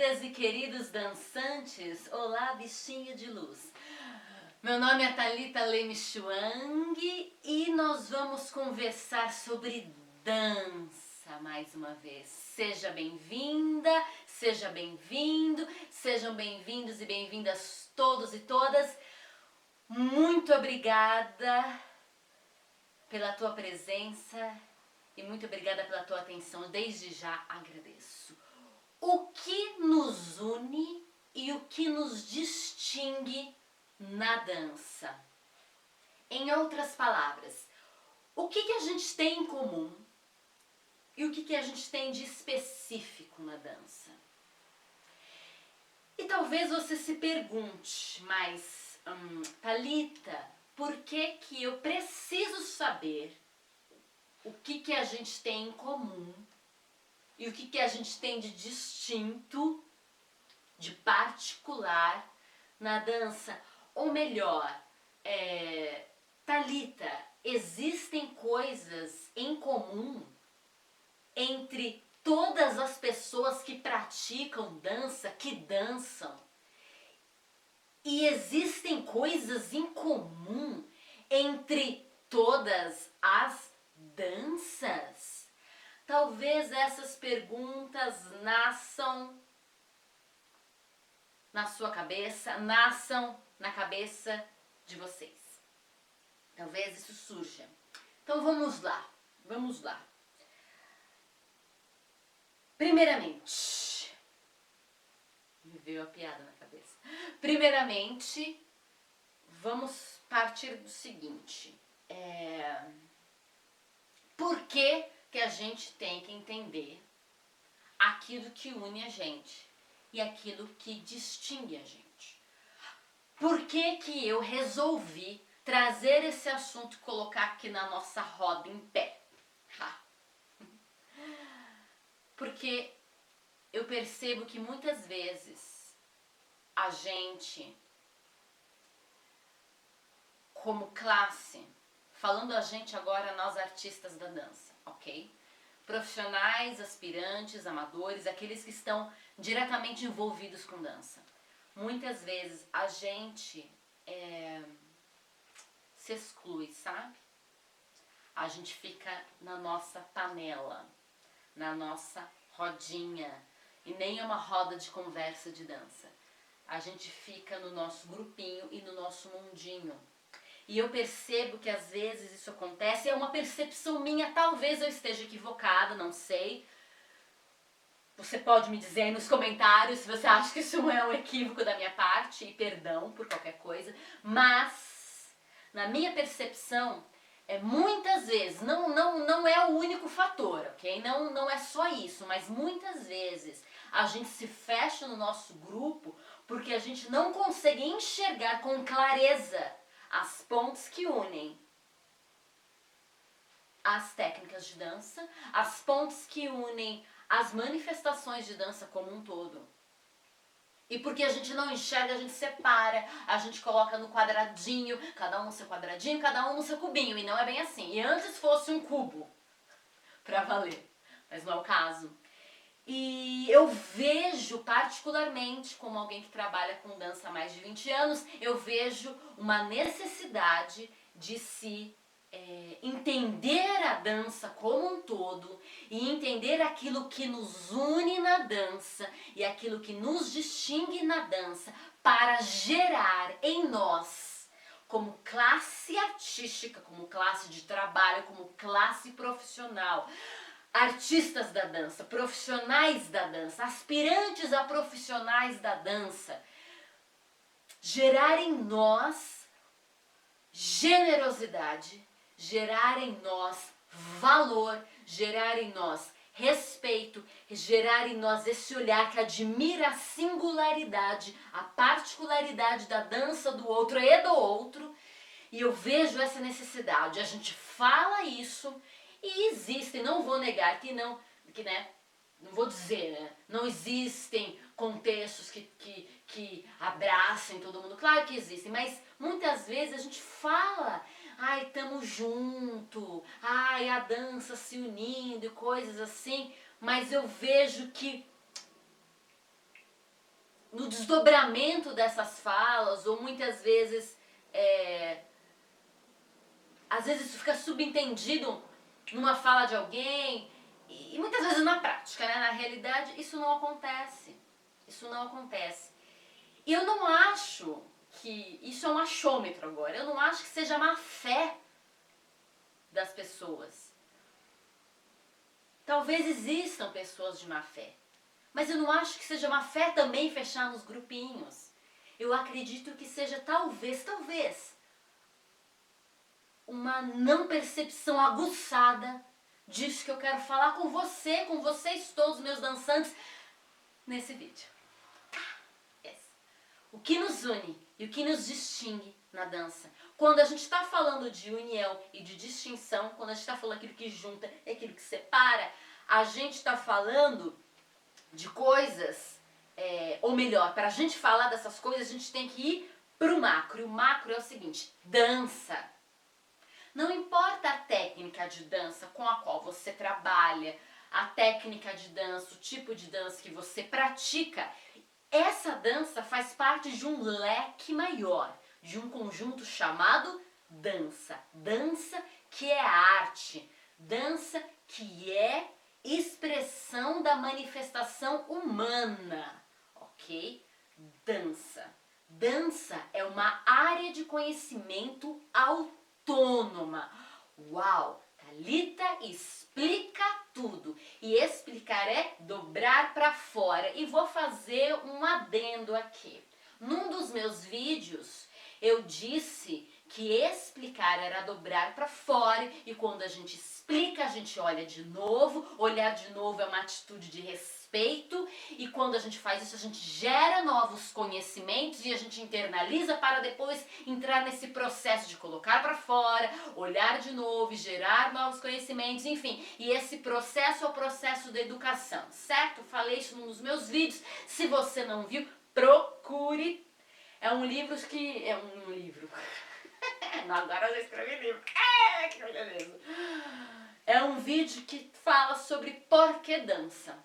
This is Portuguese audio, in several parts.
queridas e queridos dançantes, olá bichinho de luz. Meu nome é Thalita Leme Chuang e nós vamos conversar sobre dança mais uma vez. Seja bem-vinda, seja bem-vindo, sejam bem-vindos e bem-vindas todos e todas. Muito obrigada pela tua presença e muito obrigada pela tua atenção. Desde já agradeço. O que nos une e o que nos distingue na dança? Em outras palavras, o que a gente tem em comum e o que a gente tem de específico na dança? E talvez você se pergunte, mas Thalita, por que eu preciso saber o que a gente tem em comum e o que a gente tem de distinto, de particular na dança? Ou melhor, Thalita, existem coisas em comum entre todas as pessoas que praticam dança, que dançam? E existem coisas em comum entre todas as danças? Talvez essas perguntas nasçam na sua cabeça, nasçam na cabeça de vocês. Talvez isso surja. Então vamos lá. Primeiramente, me veio a piada na cabeça. Primeiramente, vamos partir do seguinte. Por que a gente tem que entender aquilo que une a gente e aquilo que distingue a gente? Por que eu resolvi trazer esse assunto e colocar aqui na nossa roda em pé? Porque eu percebo que muitas vezes a gente, como classe, falando a gente agora, nós artistas da dança, ok? Profissionais, aspirantes, amadores, aqueles que estão diretamente envolvidos com dança. Muitas vezes a gente se exclui, sabe? A gente fica na nossa panela, na nossa rodinha, e nem é uma roda de conversa de dança. A gente fica no nosso grupinho e no nosso mundinho. E eu percebo que às vezes isso acontece, é uma percepção minha, talvez eu esteja equivocada, não sei. Você pode me dizer aí nos comentários se você acha que isso é um equívoco da minha parte, e perdão por qualquer coisa, mas na minha percepção, muitas vezes, não é o único fator, ok? Não é só isso, mas muitas vezes a gente se fecha no nosso grupo porque a gente não consegue enxergar com clareza as pontes que unem as técnicas de dança, as pontes que unem as manifestações de dança como um todo. E porque a gente não enxerga, a gente separa, a gente coloca no quadradinho, cada um no seu quadradinho, cada um no seu cubinho, e não é bem assim. E antes fosse um cubo, pra valer, mas não é o caso. E eu vejo particularmente, como alguém que trabalha com dança há mais de 20 anos, eu vejo uma necessidade de se entender a dança como um todo e entender aquilo que nos une na dança e aquilo que nos distingue na dança para gerar em nós, como classe artística, como classe de trabalho, como classe profissional, artistas da dança, profissionais da dança, aspirantes a profissionais da dança, gerar em nós generosidade, gerar em nós valor, gerar em nós respeito, gerar em nós esse olhar que admira a singularidade, a particularidade da dança do outro e do outro. E eu vejo essa necessidade, a gente fala isso e existem, não vou negar que não vou dizer, né? Não existem contextos que abracem todo mundo. Claro que existem, mas muitas vezes a gente fala, ai, tamo junto, ai, a dança se unindo e coisas assim, mas eu vejo que no desdobramento dessas falas, ou muitas vezes, às vezes isso fica subentendido numa fala de alguém, e muitas vezes na prática, né? Na realidade, isso não acontece. Isso não acontece. E eu não acho que, isso é um achômetro agora, eu não acho que seja má fé das pessoas. Talvez existam pessoas de má fé, mas eu não acho que seja má fé também fechar nos grupinhos. Eu acredito que seja talvez, uma não percepção aguçada disso que eu quero falar com você, com vocês todos, meus dançantes, nesse vídeo. Yes. O que nos une e o que nos distingue na dança. Quando a gente está falando de união e de distinção, quando a gente está falando aquilo que junta e aquilo que separa, a gente está falando de coisas, ou melhor, para a gente falar dessas coisas, a gente tem que ir para o macro. E o macro é o seguinte: dança. Não importa a técnica de dança com a qual você trabalha, a técnica de dança, o tipo de dança que você pratica, essa dança faz parte de um leque maior, de um conjunto chamado dança. Dança que é arte, dança que é expressão da manifestação humana, ok? Dança. Dança é uma área de conhecimento autônoma. Uau! Thalita explica tudo. E explicar é dobrar para fora. E vou fazer um adendo aqui. Num dos meus vídeos, eu disse que explicar era dobrar para fora, e quando a gente explica, a gente olha de novo. Olhar de novo é uma atitude de respeito, e quando a gente faz isso, a gente gera novos conhecimentos e a gente internaliza para depois entrar nesse processo de colocar para fora, olhar de novo e gerar novos conhecimentos, enfim. E esse processo é o processo da educação, certo? Falei isso num dos meus vídeos. Se você não viu, procure. É um livro que... É um livro... Agora eu já escrevi livro. Que beleza. É um vídeo que fala sobre por que dança.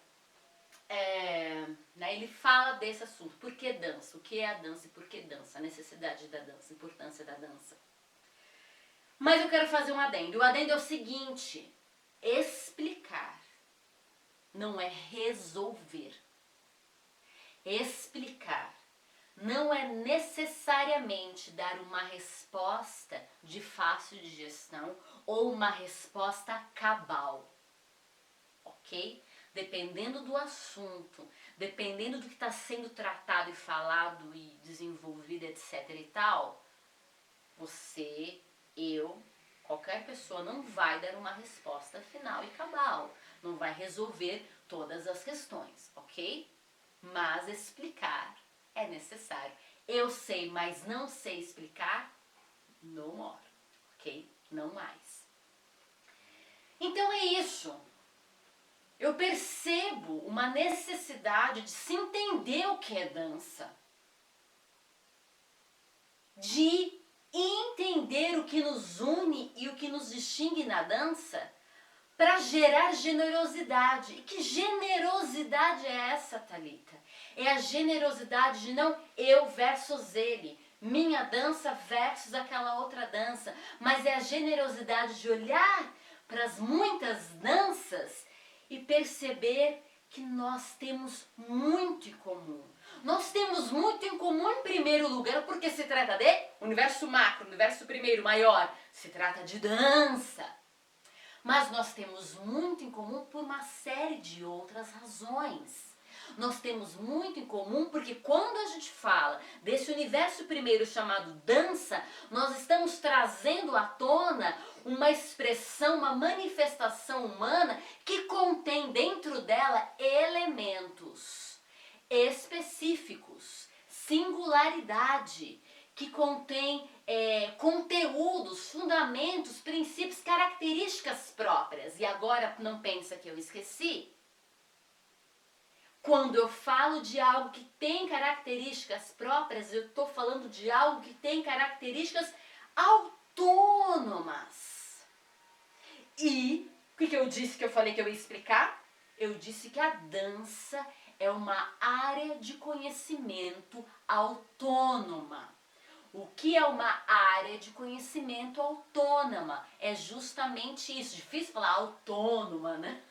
Ele fala desse assunto. Por que dança? O que é a dança e por que dança? A necessidade da dança, a importância da dança. Mas eu quero fazer um adendo. O adendo é o seguinte: explicar não é resolver. Explicar não é necessariamente dar uma resposta de fácil digestão ou uma resposta cabal, ok? Dependendo do assunto, dependendo do que está sendo tratado e falado e desenvolvido, etc e tal, você, eu, qualquer pessoa não vai dar uma resposta final e cabal, não vai resolver todas as questões, ok? Mas explicar é necessário. Eu sei, mas não sei explicar, no more, ok? Não mais. Então é isso. Eu percebo uma necessidade de se entender o que é dança. De entender o que nos une e o que nos distingue na dança para gerar generosidade. E que generosidade é essa, Thalita? É a generosidade de não eu versus ele, minha dança versus aquela outra dança, mas é a generosidade de olhar para as muitas danças e perceber que nós temos muito em comum. Nós temos muito em comum em primeiro lugar, porque se trata de universo macro, universo primeiro, maior, se trata de dança. Mas nós temos muito em comum por uma série de outras razões. Nós temos muito em comum porque quando a gente fala desse universo primeiro chamado dança, nós estamos trazendo à tona uma expressão, uma manifestação humana que contém dentro dela elementos específicos, singularidade, que contém conteúdos, fundamentos, princípios, características próprias. E agora não pensa que eu esqueci? Quando eu falo de algo que tem características próprias, eu estou falando de algo que tem características autônomas. E o que eu disse que eu falei que eu ia explicar? Eu disse que a dança é uma área de conhecimento autônoma. O que é uma área de conhecimento autônoma? É justamente isso. Difícil falar autônoma, né?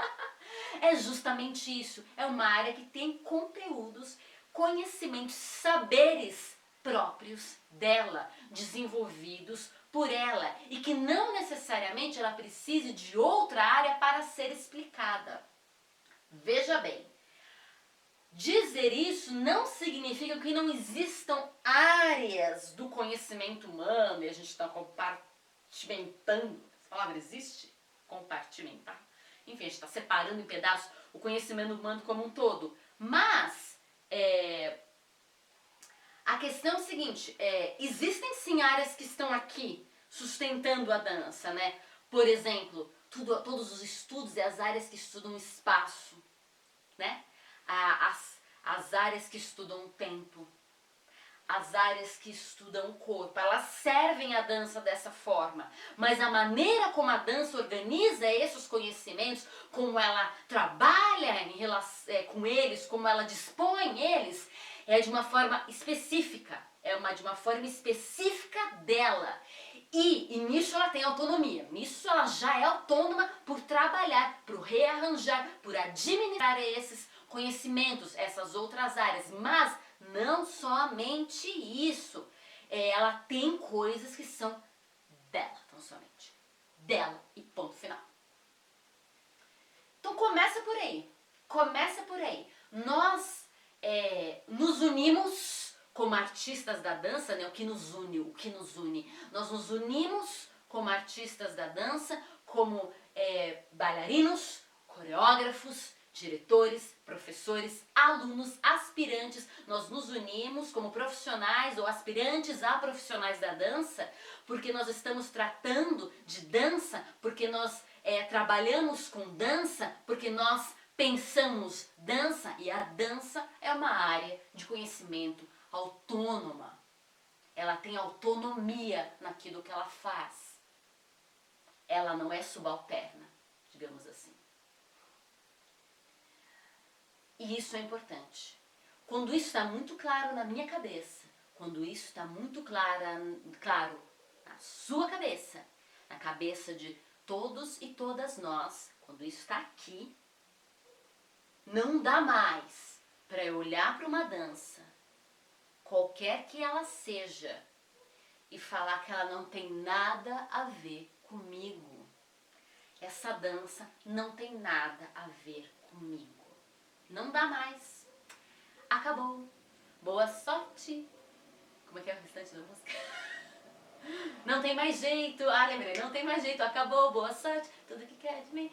É justamente isso. É uma área que tem conteúdos, conhecimentos, saberes próprios dela, desenvolvidos por ela, e que não necessariamente ela precise de outra área para ser explicada. Veja bem, dizer isso não significa que não existam áreas do conhecimento humano e a gente está compartimentando. Essa palavra existe? Compartimentar. Enfim, a gente está separando em pedaços o conhecimento humano como um todo. Mas a questão é o seguinte, existem sim áreas que estão aqui sustentando a dança, né? Por exemplo, todos os estudos e as áreas que estudam o espaço, né? As áreas que estudam o tempo, as áreas que estudam o corpo, elas servem a dança dessa forma, mas a maneira como a dança organiza esses conhecimentos, como ela trabalha com eles, como ela dispõe eles, é de uma forma específica, de uma forma específica dela. E nisso ela tem autonomia, nisso ela já é autônoma por trabalhar, por rearranjar, por administrar esses conhecimentos, essas outras áreas, mas não somente isso, ela tem coisas que são dela, tão somente dela e ponto final. Então começa por aí, nós nos unimos como artistas da dança, né? O que nos une, nós nos unimos como artistas da dança, como bailarinos, coreógrafos, diretores, professores, alunos, aspirantes, nós nos unimos como profissionais ou aspirantes a profissionais da dança, porque nós estamos tratando de dança, porque nós trabalhamos com dança, porque nós pensamos dança, e a dança é uma área de conhecimento autônoma. Ela tem autonomia naquilo que ela faz. Ela não é subalterna, digamos assim. E isso é importante. Quando isso está muito claro na minha cabeça, quando isso está muito claro na sua cabeça, na cabeça de todos e todas nós, quando isso está aqui, não dá mais para eu olhar para uma dança, qualquer que ela seja, e falar que ela não tem nada a ver comigo. Essa dança não tem nada a ver comigo. Não dá mais. Acabou. Boa sorte. Como é que é o restante da música? Não tem mais jeito. Ah, lembrei. Não tem mais jeito. Acabou. Boa sorte. Tudo que quer de mim.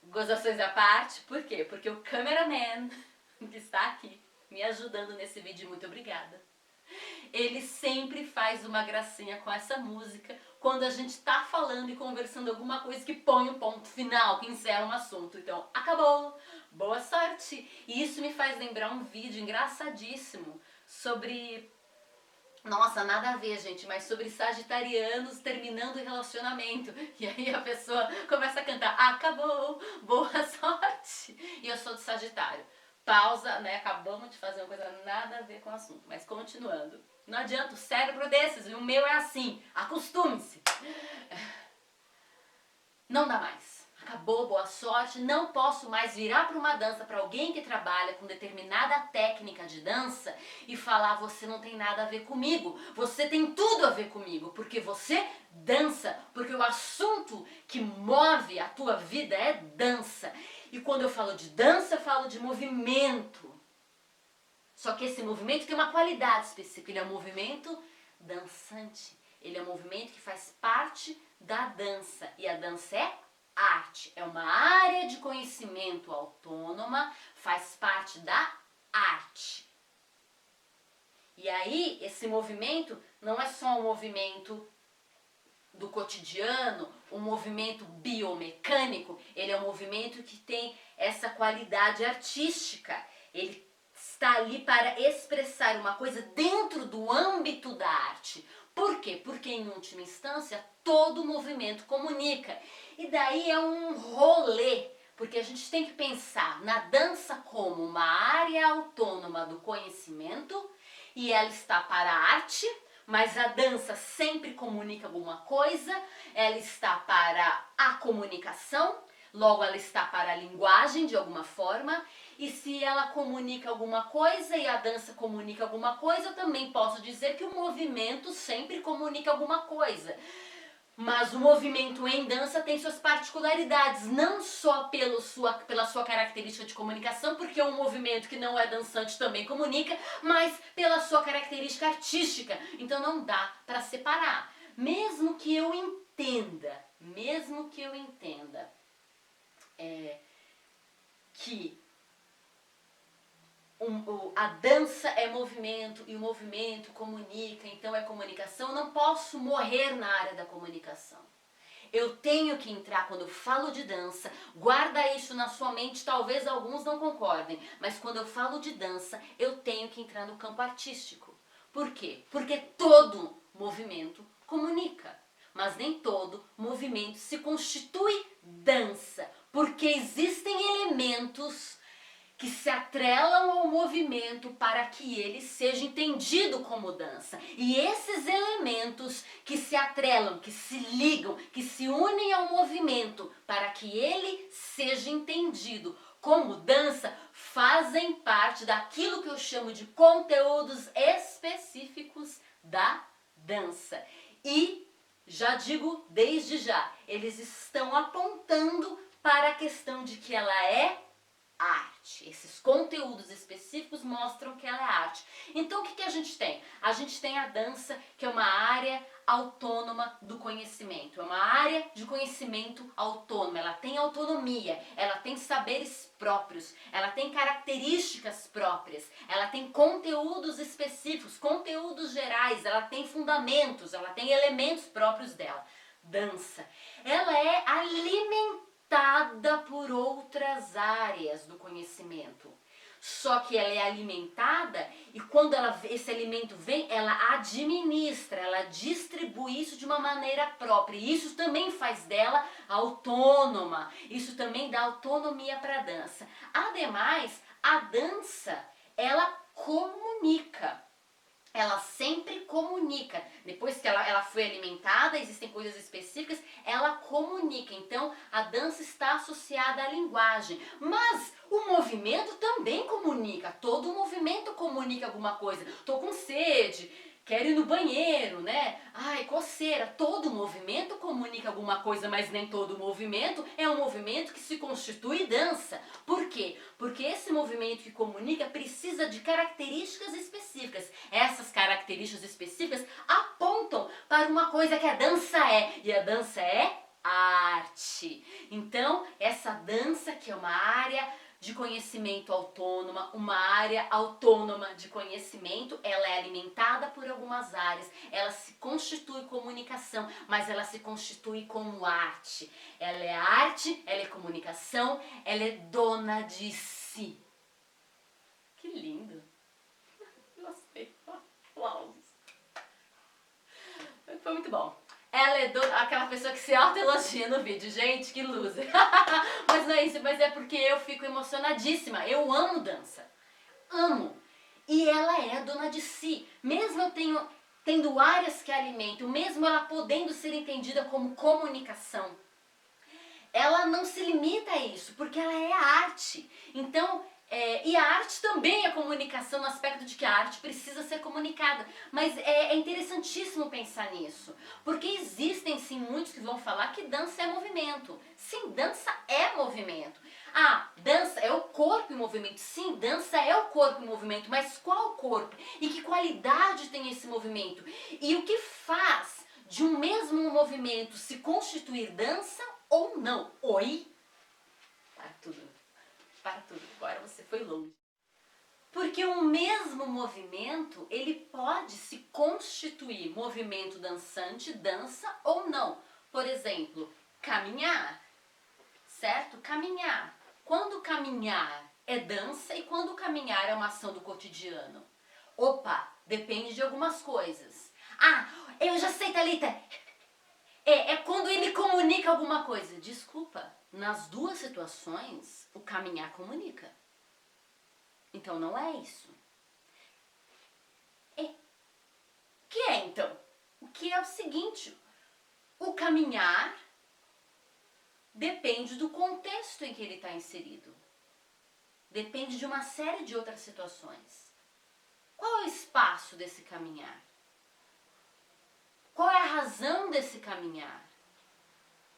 Gozações à parte. Por quê? Porque o cameraman que está aqui me ajudando nesse vídeo, muito obrigada, ele sempre faz uma gracinha com essa música quando a gente tá falando e conversando alguma coisa que põe um ponto final, que encerra um assunto. Então, acabou, boa sorte. E isso me faz lembrar um vídeo engraçadíssimo sobre... Nossa, nada a ver, gente, mas sobre sagitarianos terminando o relacionamento. E aí a pessoa começa a cantar, acabou, boa sorte. E eu sou de Sagitário. Pausa, né? Acabamos de fazer uma coisa nada a ver com o assunto, mas continuando. Não adianta, o cérebro desses, o meu é assim, acostume-se. Não dá mais. Acabou, boa sorte, não posso mais virar para uma dança, para alguém que trabalha com determinada técnica de dança e falar, você não tem nada a ver comigo, você tem tudo a ver comigo, porque você dança, porque o assunto que move a tua vida é dança. E quando eu falo de dança, eu falo de movimento. Só que esse movimento tem uma qualidade específica, ele é um movimento dançante, ele é um movimento que faz parte da dança, e a dança é arte, é uma área de conhecimento autônoma, faz parte da arte. E aí, esse movimento não é só um movimento do cotidiano, um movimento biomecânico, ele é um movimento que tem essa qualidade artística, ele está ali para expressar uma coisa dentro do âmbito da arte. Por quê? Porque, em última instância, todo movimento comunica. E daí é um rolê Porque a gente tem que pensar na dança como uma área autônoma do conhecimento e ela está para a arte, mas a dança sempre comunica alguma coisa, ela está para a comunicação, logo ela está para a linguagem de alguma forma, e se ela comunica alguma coisa e a dança comunica alguma coisa, eu também posso dizer que o movimento sempre comunica alguma coisa. Mas o movimento em dança tem suas particularidades, não só pela sua característica de comunicação, porque um movimento que não é dançante também comunica, mas pela sua característica artística. Então não dá para separar. Mesmo que eu entenda que a dança é movimento e o movimento comunica, então é comunicação, eu não posso morrer na área da comunicação. Eu tenho que entrar, quando eu falo de dança, guarda isso na sua mente, talvez alguns não concordem, mas quando eu falo de dança, eu tenho que entrar no campo artístico. Por quê? Porque todo movimento comunica, mas nem todo movimento se constitui dança, porque existem elementos que se atrelam ao movimento para que ele seja entendido como dança. E esses elementos que se atrelam, que se ligam, que se unem ao movimento para que ele seja entendido como dança, fazem parte daquilo que eu chamo de conteúdos específicos da dança. E, já digo desde já, eles estão apontando para a questão de que ela é arte. Esses conteúdos específicos mostram que ela é arte. Então o que a gente tem? A gente tem a dança, que é uma área autônoma do conhecimento. É uma área de conhecimento autônoma. Ela tem autonomia, ela tem saberes próprios, ela tem características próprias, ela tem conteúdos específicos, conteúdos gerais, ela tem fundamentos, ela tem elementos próprios dela. Dança. Ela é alimentada por outras áreas do conhecimento. Só que ela é alimentada e quando esse alimento vem, ela administra, ela distribui isso de uma maneira própria. E isso também faz dela autônoma. Isso também dá autonomia para a dança. Ademais, a dança, ela comunica. Ela sempre comunica. Depois que ela foi alimentada, existem coisas específicas, ela comunica. Então, a dança está associada à linguagem. Mas o movimento também comunica. Todo movimento comunica alguma coisa. Tô com sede, quero ir no banheiro, né? Ai, coceira. Todo movimento comunica alguma coisa, mas nem todo movimento é um movimento que se constitui dança. Por quê? Porque esse movimento que comunica precisa de características específicas. Essas características específicas apontam para uma coisa que a dança é. E a dança é arte. Então, essa dança, que é uma área de conhecimento autônoma, uma área autônoma de conhecimento, ela é alimentada por algumas áreas, ela se constitui comunicação, mas ela se constitui como arte. Ela é arte, ela é comunicação, ela é dona de si. Que lindo! Gostei. Aplausos. Foi muito bom. Ela é aquela pessoa que se autoelogia no vídeo. Gente, que loser. Mas não é isso, mas é porque eu fico emocionadíssima. Eu amo dança. Amo. E ela é dona de si. Mesmo eu tendo áreas que alimentam, mesmo ela podendo ser entendida como comunicação, ela não se limita a isso, porque ela é arte. Então, e a arte também é comunicação no aspecto de que a arte precisa ser comunicada. Mas é interessantíssimo pensar nisso, porque existem sim muitos que vão falar que dança é movimento. Sim, dança é movimento. Ah, dança é o corpo em movimento. Sim, dança é o corpo em movimento, mas qual corpo? E que qualidade tem esse movimento? E o que faz de um mesmo movimento se constituir dança ou não? Oi? Para tudo. Para tudo, agora você foi longe. Porque o mesmo movimento, ele pode se constituir movimento dançante, dança ou não. Por exemplo, caminhar, certo? Caminhar. Quando caminhar é dança e quando caminhar é uma ação do cotidiano? Opa, depende de algumas coisas. Ah, eu já sei, Thalita. É quando ele comunica comunica alguma coisa. Desculpa, nas duas situações, o caminhar comunica. Então não é isso. O que é então? O que é o seguinte, o caminhar depende do contexto em que ele está inserido. Depende de uma série de outras situações. Qual é o espaço desse caminhar? Qual é a razão desse caminhar?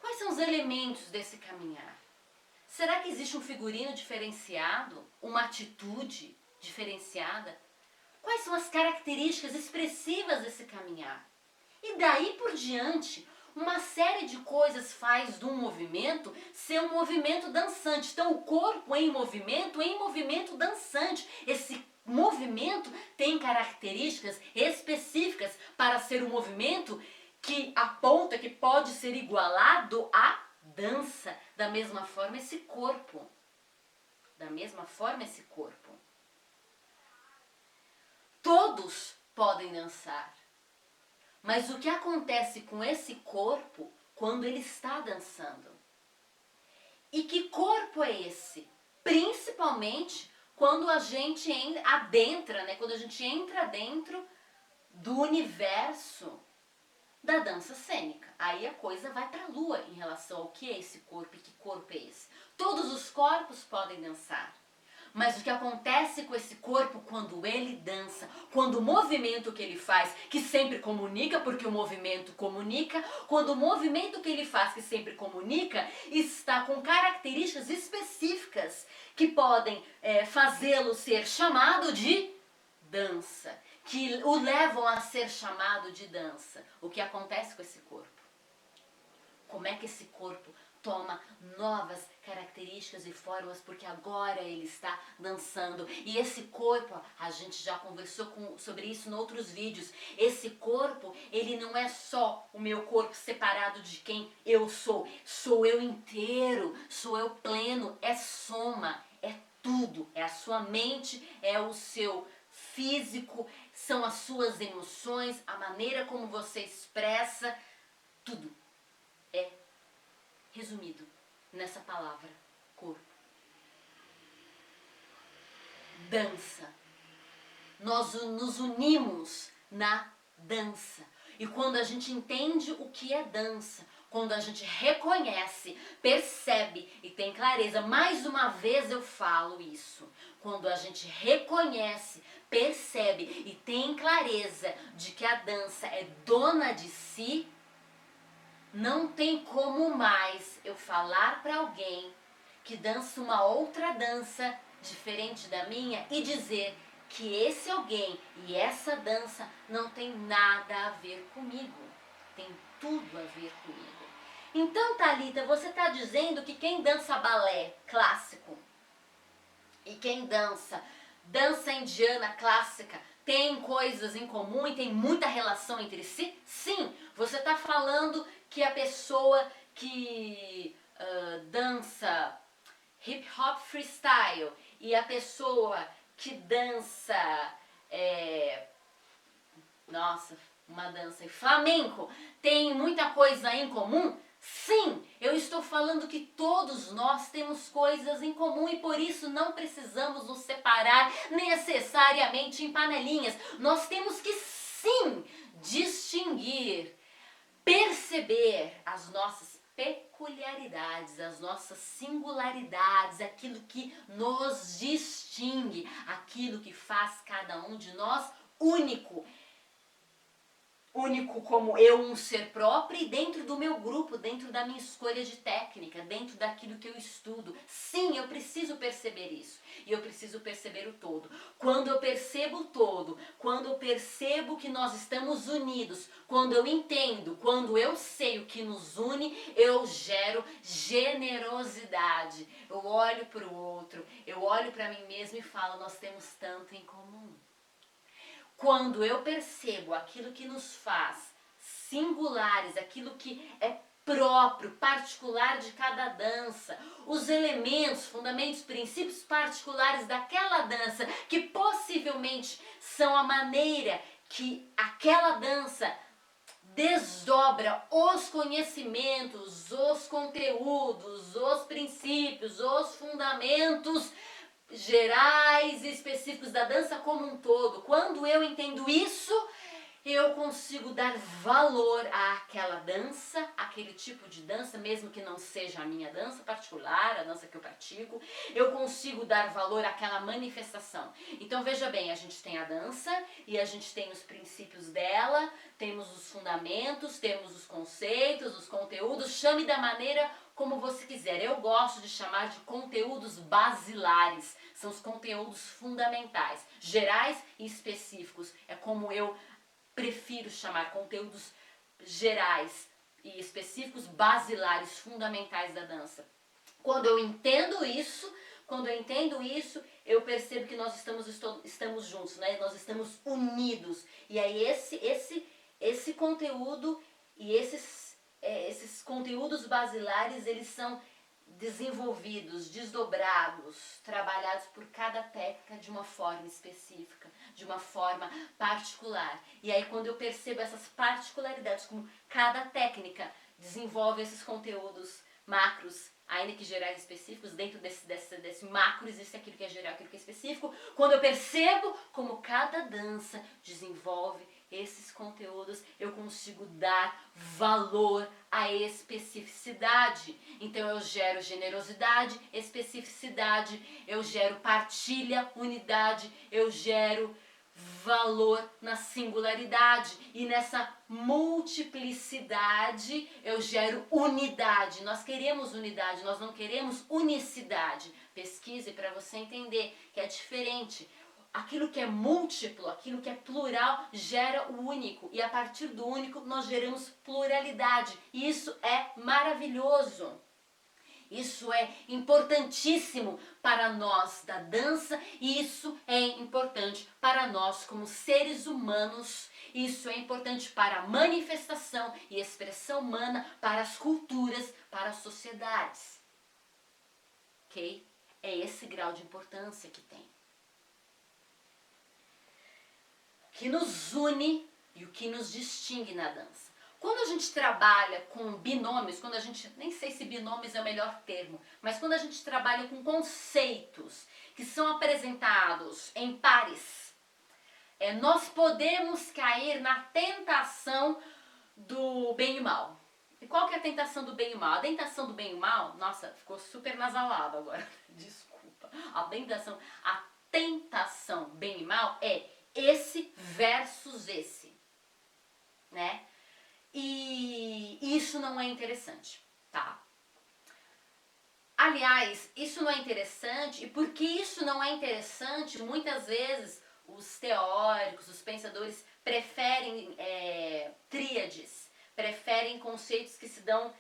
Quais são os elementos desse caminhar? Será que existe um figurino diferenciado? Uma atitude diferenciada? Quais são as características expressivas desse caminhar? E daí por diante, uma série de coisas faz de um movimento ser um movimento dançante. Então o corpo em movimento dançante. Esse movimento tem características específicas para ser um movimento que aponta que pode ser igualado à dança. Da mesma forma esse corpo. Todos podem dançar. Mas o que acontece com esse corpo quando ele está dançando? E que corpo é esse? Principalmente quando a gente adentra, né? Quando a gente entra dentro do universo da dança cênica. Aí a coisa vai para a lua em relação ao que é esse corpo e que corpo é esse. Todos os corpos podem dançar. Mas o que acontece com esse corpo quando ele dança, quando o movimento que ele faz, que sempre comunica, porque o movimento comunica, quando o movimento que ele faz, que sempre comunica, está com características específicas que podem fazê-lo ser chamado de dança, que o levam a ser chamado de dança. O que acontece com esse corpo? Como é que esse corpo toma novas características e formas, porque agora ele está dançando. E esse corpo, a gente já conversou sobre isso em outros vídeos, esse corpo, ele não é só o meu corpo separado de quem eu sou eu inteiro, sou eu pleno, é soma, é tudo, é a sua mente, é o seu físico, são as suas emoções, a maneira como você expressa, tudo é resumido nessa palavra, corpo. Dança. Nós nos unimos na dança. E quando a gente entende o que é dança, quando a gente reconhece, percebe e tem clareza, mais uma vez eu falo isso, quando a gente reconhece, percebe e tem clareza de que a dança é dona de si, não tem como mais eu falar para alguém que dança uma outra dança diferente da minha e dizer que esse alguém e essa dança não tem nada a ver comigo. Tem tudo a ver comigo. Então, Thalita, você está dizendo que quem dança balé clássico e quem dança indiana clássica tem coisas em comum e tem muita relação entre si? Sim, você está falando que a pessoa que dança hip hop freestyle e a pessoa que dança, uma dança flamenco tem muita coisa em comum? Sim, eu estou falando que todos nós temos coisas em comum e por isso não precisamos nos separar necessariamente em panelinhas. Nós temos que sim distinguir, perceber as nossas peculiaridades, as nossas singularidades, aquilo que nos distingue, aquilo que faz cada um de nós único. Único como eu, um ser próprio, e dentro do meu grupo, dentro da minha escolha de técnica, dentro daquilo que eu estudo. Sim, eu preciso perceber isso. E eu preciso perceber o todo. Quando eu percebo o todo, quando eu percebo que nós estamos unidos, quando eu entendo, quando eu sei o que nos une, eu gero generosidade. Eu olho para o outro, eu olho para mim mesmo e falo, nós temos tanto em comum. Quando eu percebo aquilo que nos faz singulares, aquilo que é próprio, particular de cada dança, os elementos, fundamentos, princípios particulares daquela dança, que possivelmente são a maneira que aquela dança desdobra os conhecimentos, os conteúdos, os princípios, os fundamentos gerais e específicos da dança como um todo. Quando eu entendo isso, eu consigo dar valor àquela dança, aquele tipo de dança, mesmo que não seja a minha dança particular, a dança que eu pratico, eu consigo dar valor àquela manifestação. Então veja bem, a gente tem a dança e a gente tem os princípios dela, temos os fundamentos, temos os conceitos, os conteúdos, chame da maneira como você quiser. Eu gosto de chamar de conteúdos basilares, são os conteúdos fundamentais, gerais e específicos, é como eu prefiro chamar conteúdos gerais e específicos, basilares, fundamentais da dança. Quando eu entendo isso, eu percebo que nós estamos juntos, né? Nós estamos unidos. E aí esse conteúdo e esses conteúdos basilares, eles são desenvolvidos, desdobrados, trabalhados por cada técnica de uma forma específica, de uma forma particular. E aí quando eu percebo essas particularidades, como cada técnica desenvolve esses conteúdos macros, ainda que gerais e específicos, dentro desse macro existe aquilo que é geral, aquilo que é específico. Quando eu percebo como cada dança desenvolve esses conteúdos, eu consigo dar valor à especificidade. Então eu gero generosidade, especificidade, eu gero partilha, unidade, eu gero valor na singularidade, e nessa multiplicidade eu gero unidade. Nós queremos unidade, nós não queremos unicidade. Pesquise para você entender que é diferente. Aquilo que é múltiplo, aquilo que é plural, gera o único. E a partir do único nós geramos pluralidade. E isso é maravilhoso. Isso é importantíssimo para nós da dança, e isso é importante para nós como seres humanos. Isso é importante para a manifestação e expressão humana, para as culturas, para as sociedades. Ok? É esse grau de importância que tem. O que nos une e o que nos distingue na dança. Quando a gente trabalha com binômios, quando a gente, nem sei se binômios é o melhor termo, mas quando a gente trabalha com conceitos que são apresentados em pares, nós podemos cair na tentação do bem e mal. E qual que é a tentação do bem e mal? A tentação do bem e mal, nossa, ficou super nasalado agora, desculpa. A tentação bem e mal é esse versus esse, né? E isso não é interessante, tá? Aliás, isso não é interessante, e porque isso não é interessante, muitas vezes os teóricos, os pensadores preferem tríades, preferem conceitos que se dão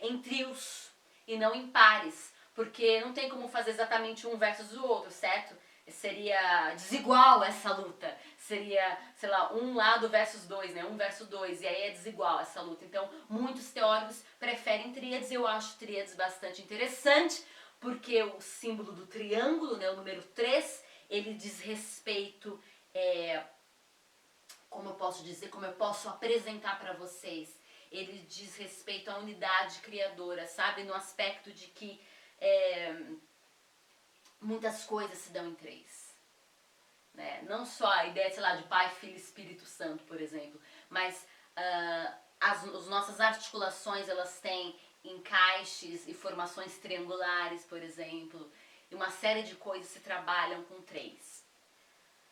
em trios e não em pares, porque não tem como fazer exatamente um versus o outro, certo? Seria desigual essa luta, seria, sei lá, um lado versus dois, né? Um versus dois, e aí é desigual essa luta. Então, muitos teóricos preferem tríades. Eu acho tríades bastante interessante, porque o símbolo do triângulo, né, o número 3, ele diz respeito, como eu posso dizer, como eu posso apresentar para vocês, ele diz respeito à unidade criadora, sabe? No aspecto de que muitas coisas se dão em três, né? Não só a ideia, sei lá, de Pai, Filho e Espírito Santo, por exemplo, mas as nossas articulações, elas têm encaixes e formações triangulares, por exemplo, e uma série de coisas se trabalham com três.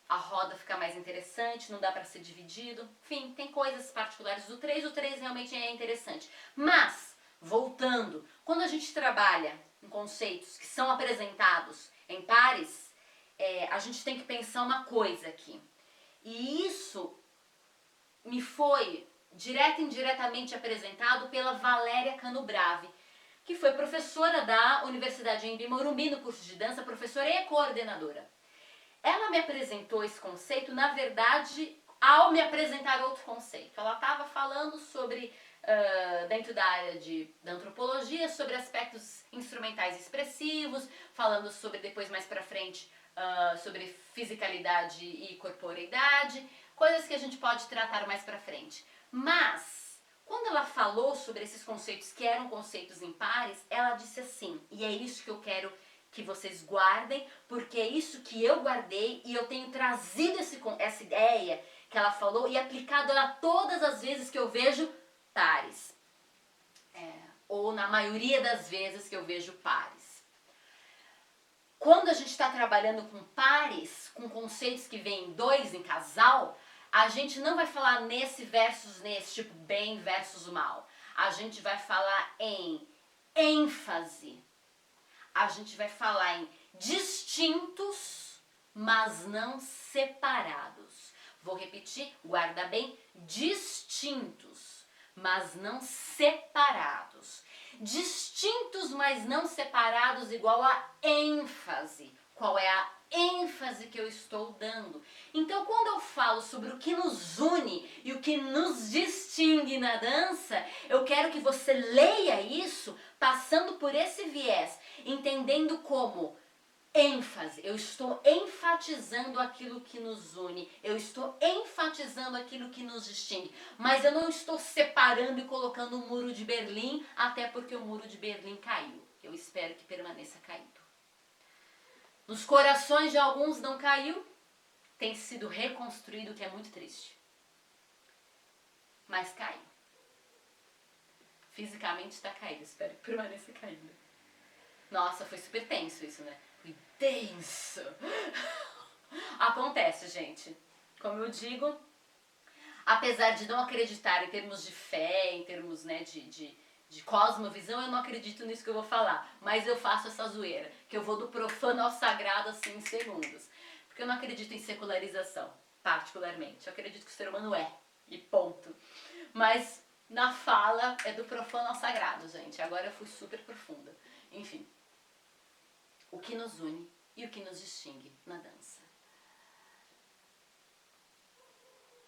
A roda fica mais interessante, não dá para ser dividido, enfim, tem coisas particulares do 3, o 3 realmente é interessante. Mas, voltando, quando a gente trabalha em conceitos que são apresentados em pares, a gente tem que pensar uma coisa aqui. E isso me foi direta e indiretamente apresentado pela Valéria Canobrave, que foi professora da Universidade em Morumbi no curso de dança, professora e coordenadora. Ela me apresentou esse conceito, na verdade, ao me apresentar outro conceito. Ela estava falando sobre, dentro da área da antropologia, sobre aspectos instrumentais expressivos, falando sobre, depois mais pra frente, sobre fisicalidade e corporeidade, coisas que a gente pode tratar mais pra frente. Mas, quando ela falou sobre esses conceitos que eram conceitos impares, ela disse assim, e é isso que eu quero que vocês guardem, porque é isso que eu guardei e eu tenho trazido essa ideia que ela falou e aplicado ela todas as vezes que eu vejo pares. Ou na maioria das vezes que eu vejo pares. Quando a gente está trabalhando com pares, com conceitos que vêm dois em casal, a gente não vai falar nesse versus nesse, tipo bem versus mal. A gente vai falar em ênfase. A gente vai falar em distintos, mas não separados. Vou repetir, guarda bem, distintos, mas não separados. Distintos, mas não separados, igual a ênfase. Qual é a ênfase que eu estou dando? Então, quando eu falo sobre o que nos une e o que nos distingue na dança, eu quero que você leia isso passando por esse viés, entendendo como ênfase. Eu estou enfatizando aquilo que nos une, eu estou enfatizando aquilo que nos distingue, mas eu não estou separando e colocando o muro de Berlim, até porque o muro de Berlim caiu. Eu espero que permaneça caído. Nos corações de alguns não caiu, tem sido reconstruído, o que é muito triste. Mas caiu. Fisicamente está caído, espero que permaneça caído. Nossa, foi super tenso isso, né? Foi tenso. Acontece, gente. Como eu digo, apesar de não acreditar em termos de fé, em termos, né, de cosmovisão, eu não acredito nisso que eu vou falar. Mas eu faço essa zoeira, que eu vou do profano ao sagrado assim em segundos. Porque eu não acredito em secularização, particularmente. Eu acredito que o ser humano é, e ponto. Mas na fala é do profano ao sagrado, gente. Agora eu fui super profunda. Enfim, o que nos une e o que nos distingue na dança.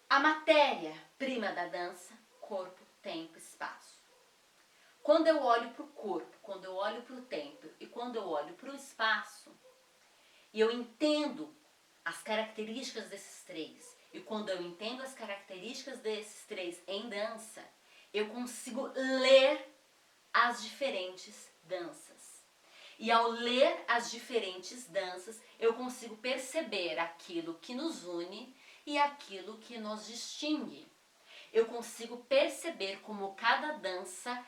A matéria-prima da dança, corpo, tempo, espaço. Quando eu olho para o corpo, quando eu olho para o tempo e quando eu olho para o espaço, e eu entendo as características desses três, e quando eu entendo as características desses três em dança, eu consigo ler as diferentes danças. E ao ler as diferentes danças, eu consigo perceber aquilo que nos une e aquilo que nos distingue. Eu consigo perceber como cada dança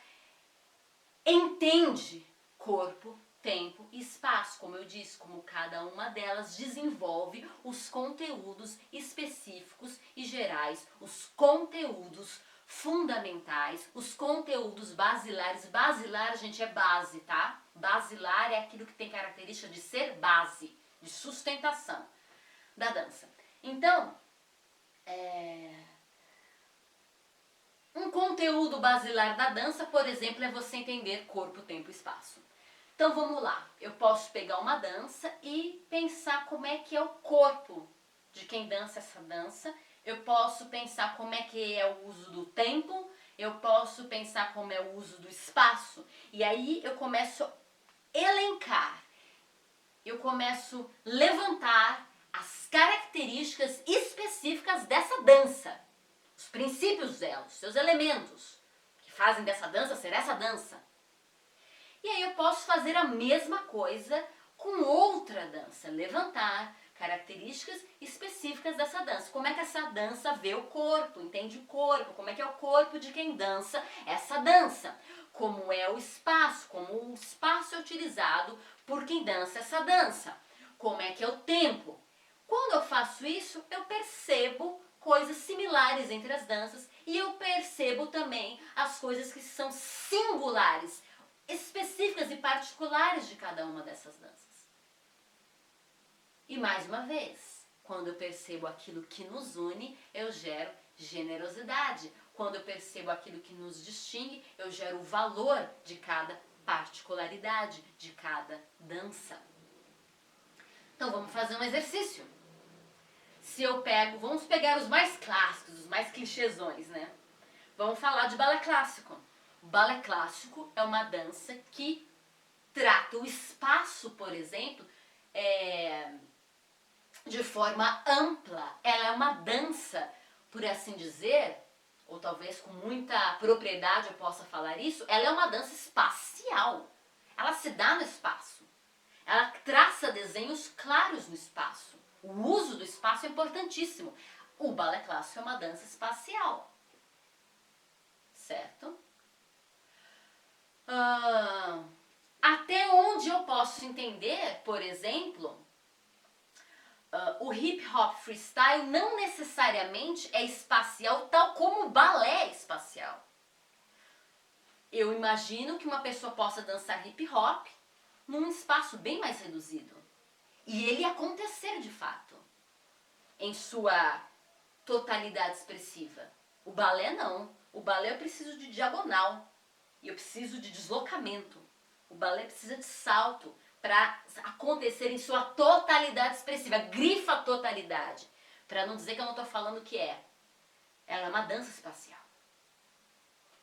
entende corpo, tempo e espaço, como eu disse, como cada uma delas desenvolve os conteúdos específicos e gerais, os conteúdos fundamentais, os conteúdos basilares. Basilar, gente, é base, tá? Basilar é aquilo que tem característica de ser base, de sustentação da dança. Então, um conteúdo basilar da dança, por exemplo, é você entender corpo, tempo e espaço. Então vamos lá, eu posso pegar uma dança e pensar como é que é o corpo de quem dança essa dança. Eu posso pensar como é que é o uso do tempo, eu posso pensar como é o uso do espaço. E aí eu começo a elencar, eu começo a levantar as características específicas dessa dança. Os princípios dela, os seus elementos que fazem dessa dança ser essa dança. E aí eu posso fazer a mesma coisa com outra dança, levantar características específicas dessa dança. Como é que essa dança vê o corpo, entende o corpo, como é que é o corpo de quem dança essa dança. Como é o espaço, como o espaço é utilizado por quem dança essa dança. Como é que é o tempo. Quando eu faço isso, eu percebo coisas similares entre as danças e eu percebo também as coisas que são singulares, específicas e particulares de cada uma dessas danças. E mais uma vez, quando eu percebo aquilo que nos une, eu gero generosidade. Quando eu percebo aquilo que nos distingue, eu gero o valor de cada particularidade, de cada dança. Então vamos fazer um exercício. Se eu pego, vamos pegar os mais clássicos, os mais clichêsões, né? Vamos falar de balé clássico. O balé clássico é uma dança que trata o espaço, por exemplo, de forma ampla. Ela é uma dança, por assim dizer, ou talvez com muita propriedade eu possa falar isso, ela é uma dança espacial. Ela se dá no espaço. Ela traça desenhos claros no espaço. O uso do espaço é importantíssimo. O balé clássico é uma dança espacial. Certo? Até onde eu posso entender, por exemplo, o hip hop freestyle não necessariamente é espacial tal como o balé é espacial. Eu imagino que uma pessoa possa dançar hip hop num espaço bem mais reduzido. E ele acontecer de fato, em sua totalidade expressiva. O balé não. O balé eu preciso de diagonal. E eu preciso de deslocamento. O balé precisa de salto para acontecer em sua totalidade expressiva. Grifa a totalidade. Para não dizer que eu não estou falando que é. Ela é uma dança espacial.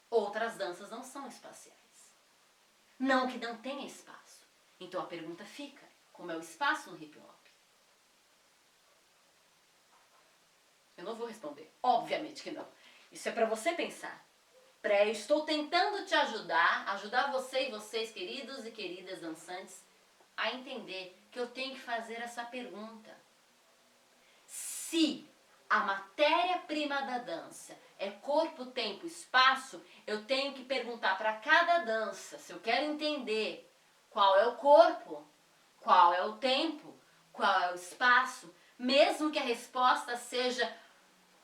Outras danças não são espaciais. Não que não tenha espaço. Então a pergunta fica, como é o espaço no hip hop? Eu não vou responder. Obviamente que não. Isso é para você pensar. Eu estou tentando te ajudar você e vocês, queridos e queridas dançantes, a entender que eu tenho que fazer essa pergunta. Se a matéria-prima da dança é corpo, tempo, espaço, eu tenho que perguntar para cada dança, se eu quero entender qual é o corpo, qual é o tempo, qual é o espaço, mesmo que a resposta seja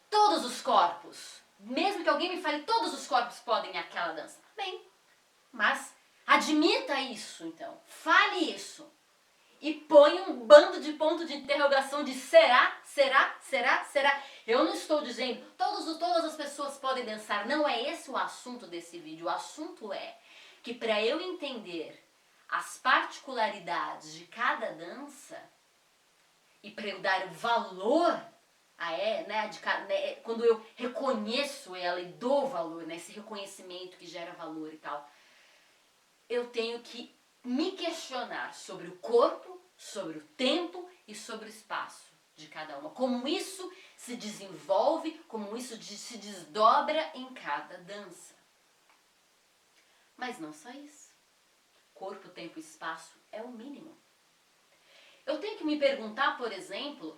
todos os corpos. Mesmo que alguém me fale todos os corpos podem aquela dança. Bem, mas admita isso então. Fale isso. E põe um bando de ponto de interrogação de será, será, será, será. Eu não estou dizendo todas as pessoas podem dançar. Não é esse o assunto desse vídeo. O assunto é que para eu entender as particularidades de cada dança e para eu dar valor quando eu reconheço ela e dou valor, né, esse reconhecimento que gera valor e tal, eu tenho que me questionar sobre o corpo, sobre o tempo e sobre o espaço de cada uma. Como isso se desenvolve, como isso se desdobra em cada dança. Mas não só isso. Corpo, tempo e espaço é o mínimo. Eu tenho que me perguntar, por exemplo,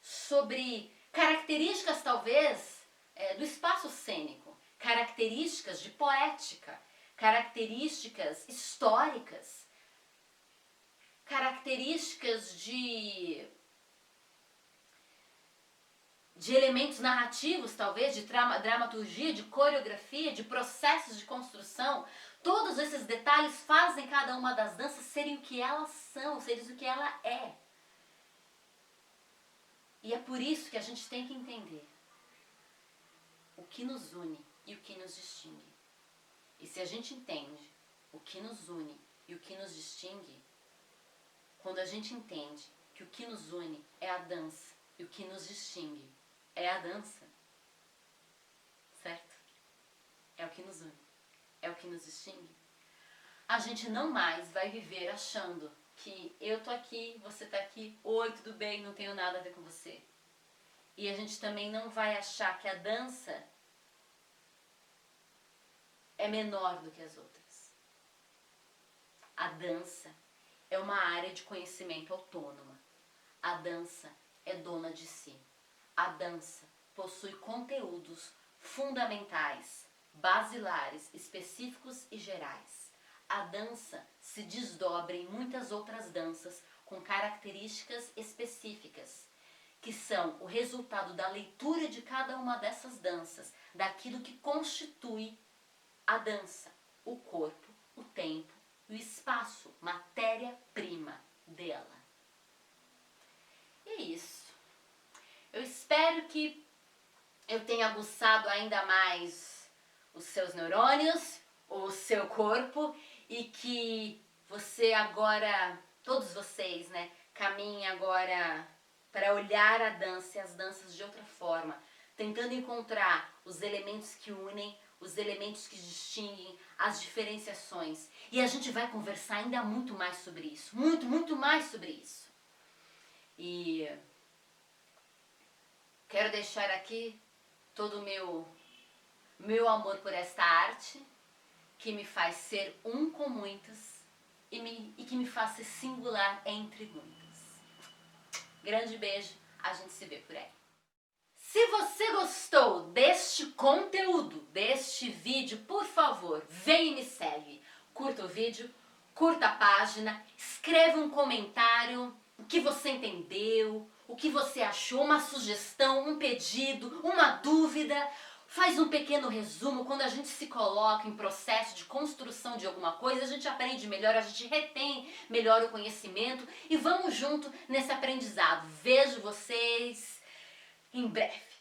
sobre características, talvez, do espaço cênico, características de poética, características históricas, características de elementos narrativos, talvez, de dramaturgia, de coreografia, de processos de construção. Todos esses detalhes fazem cada uma das danças serem o que elas são, serem o que ela é. E é por isso que a gente tem que entender o que nos une e o que nos distingue. E se a gente entende o que nos une e o que nos distingue, quando a gente entende que o que nos une é a dança e o que nos distingue é a dança, certo? É o que nos une, é o que nos distingue. A gente não mais vai viver achando que eu tô aqui, você tá aqui, oi, tudo bem, não tenho nada a ver com você. E a gente também não vai achar que a dança é menor do que as outras. A dança é uma área de conhecimento autônoma. A dança é dona de si. A dança possui conteúdos fundamentais, basilares, específicos e gerais. A dança se desdobra em muitas outras danças com características específicas, que são o resultado da leitura de cada uma dessas danças, daquilo que constitui a dança, o corpo, o tempo, o espaço, matéria-prima dela. E é isso. Eu espero que eu tenha aguçado ainda mais os seus neurônios, o seu corpo, e que você agora, todos vocês, né, caminhem agora para olhar a dança e as danças de outra forma, tentando encontrar os elementos que unem, os elementos que distinguem, as diferenciações. E a gente vai conversar ainda muito mais sobre isso, muito mais sobre isso. E quero deixar aqui todo o meu amor por esta arte, que me faz ser um com muitas e que me faz ser singular entre muitas. Grande beijo, a gente se vê por aí. Se você gostou deste conteúdo, deste vídeo, por favor, vem e me segue. Curta o vídeo, curta a página, escreva um comentário, o que você entendeu, o que você achou, uma sugestão, um pedido, uma dúvida. Faz um pequeno resumo. Quando a gente se coloca em processo de construção de alguma coisa, a gente aprende melhor, a gente retém melhor o conhecimento e vamos junto nesse aprendizado. Vejo vocês em breve.